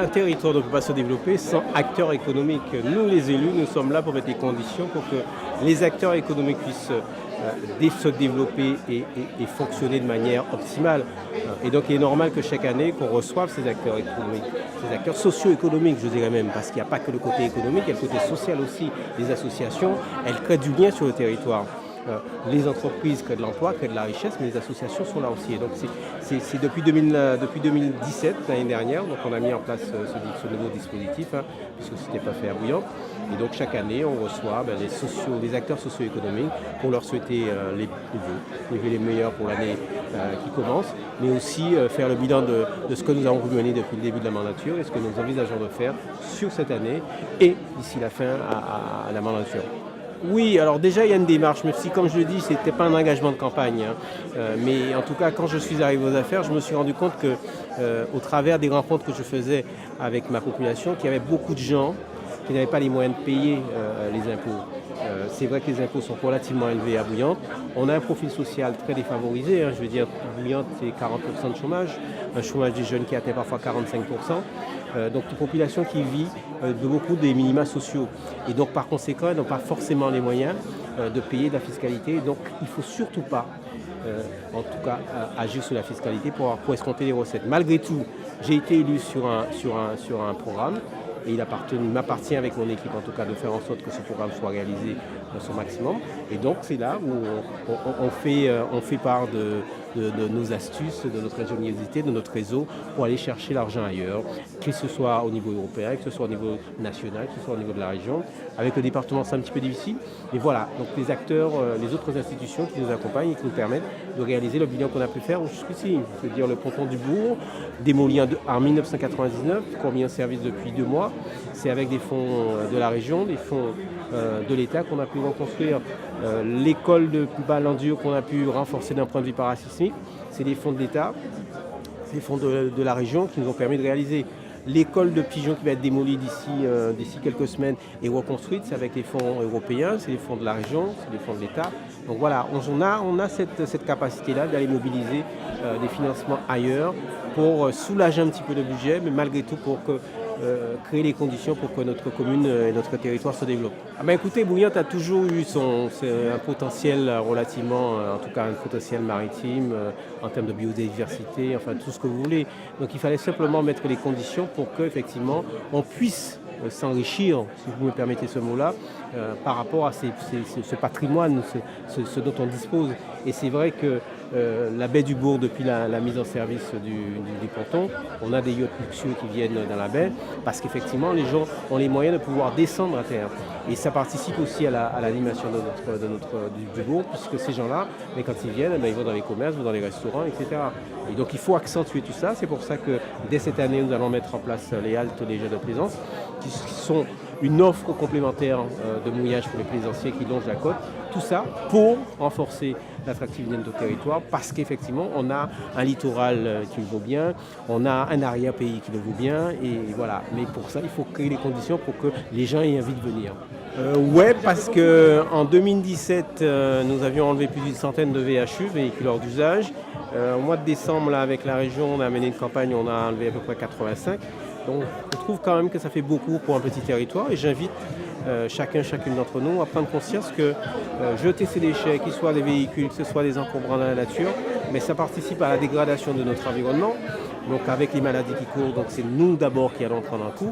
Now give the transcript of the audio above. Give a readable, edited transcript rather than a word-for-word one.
un territoire ne peut pas se développer sans acteurs économiques. Nous, les élus, nous sommes là pour mettre les conditions pour que les acteurs économiques puissent se développer et fonctionner de manière optimale. Et donc il est normal que chaque année qu'on reçoive ces acteurs économiques, ces acteurs socio-économiques, je dirais même, parce qu'il n'y a pas que le côté économique, il y a le côté social aussi. Les associations, elles créent du lien sur le territoire. Les entreprises créent de l'emploi, créent de la richesse, mais les associations sont là aussi. Et donc c'est depuis 2017, l'année dernière, donc on a mis en place ce nouveau dispositif, puisque ce n'était pas fait à Bouillante. Et donc chaque année, on reçoit les acteurs socio-économiques pour leur souhaiter les vœux, les meilleurs pour l'année qui commence, mais aussi faire le bilan de ce que nous avons pu mener depuis le début de la mandature et ce que nous envisageons de faire sur cette année et d'ici la fin à la mandature. Oui, alors déjà il y a une démarche, même si comme je le dis, ce n'était pas un engagement de campagne. Mais en tout cas, quand je suis arrivé aux affaires, je me suis rendu compte que au travers des rencontres que je faisais avec ma population, qu'il y avait beaucoup de gens qui n'avaient pas les moyens de payer les impôts. C'est vrai que les impôts sont relativement élevés à Bouillante. On a un profil social très défavorisé. Je veux dire, Bouillante, c'est 40% de chômage, un chômage des jeunes qui atteint parfois 45%. Donc une population qui vit de beaucoup des minima sociaux. Et donc par conséquent, ils n'ont pas forcément les moyens de payer de la fiscalité. Donc il ne faut surtout pas, en tout cas, agir sur la fiscalité pour escompter les recettes. Malgré tout, j'ai été élu sur un programme. Et il m'appartient avec mon équipe en tout cas de faire en sorte que ce programme soit réalisé à son maximum. Et donc c'est là où on fait part de nos astuces, de notre ingéniosité, de notre réseau pour aller chercher l'argent ailleurs, que ce soit au niveau européen, que ce soit au niveau national, que ce soit au niveau de la région. Avec le département, c'est un petit peu difficile. Mais voilà, donc les acteurs, les autres institutions qui nous accompagnent et qui nous permettent de réaliser le bilan qu'on a pu faire jusqu'ici. Je veux dire le ponton du Bourg, démoli en 1999, qu'on a mis en service depuis 2 mois. C'est avec des fonds de la région, des fonds de l'État qu'on a pu reconstruire l'école de Balandur qu'on a pu renforcer d'un point de vue parasismique. C'est des fonds de l'État, c'est des fonds de la région qui nous ont permis de réaliser. L'école de Pigeon qui va être démolie d'ici quelques semaines et reconstruite, c'est avec les fonds européens, c'est les fonds de la région, c'est les fonds de l'État. Donc voilà, on a cette capacité-là d'aller mobiliser des financements ailleurs pour soulager un petit peu le budget, mais malgré tout pour créer les conditions pour que notre commune et notre territoire se développent. Écoutez, Bouillante a toujours eu un potentiel relativement, en tout cas un potentiel maritime, en termes de biodiversité, enfin tout ce que vous voulez. Donc il fallait simplement mettre les conditions pour qu'effectivement on puisse s'enrichir, si vous me permettez ce mot-là, par rapport à ce patrimoine, ce dont on dispose. Et c'est vrai que la baie du Bourg, depuis la mise en service du ponton, on a des yachts luxueux qui viennent dans la baie parce qu'effectivement les gens ont les moyens de pouvoir descendre à terre. Et ça participe aussi à l'animation du Bourg, puisque ces gens-là, quand ils viennent, ils vont dans les commerces, vont dans les restaurants, etc. Et donc il faut accentuer tout ça. C'est pour ça que dès cette année, nous allons mettre en place les haltes légères de plaisance, qui sont une offre complémentaire de mouillage pour les plaisanciers qui longent la côte. Tout ça pour renforcer l'attractivité de notre territoire parce qu'effectivement, on a un littoral qui le vaut bien, on a un arrière-pays qui le vaut bien et voilà. Mais pour ça, il faut créer les conditions pour que les gens aient envie de venir. Ouais, parce qu'en 2017, nous avions enlevé plus d'une centaine de VHU, véhicules hors d'usage. Au mois de décembre, là, avec la région, on a mené une campagne, on a enlevé à peu près 85. Donc, je trouve quand même que ça fait beaucoup pour un petit territoire et j'invite chacune d'entre nous à prendre conscience que jeter ces déchets, qu'ils soient des véhicules, que ce soit des encombrants dans la nature, mais ça participe à la dégradation de notre environnement. Donc avec les maladies qui courent, donc c'est nous d'abord qui allons prendre un coup.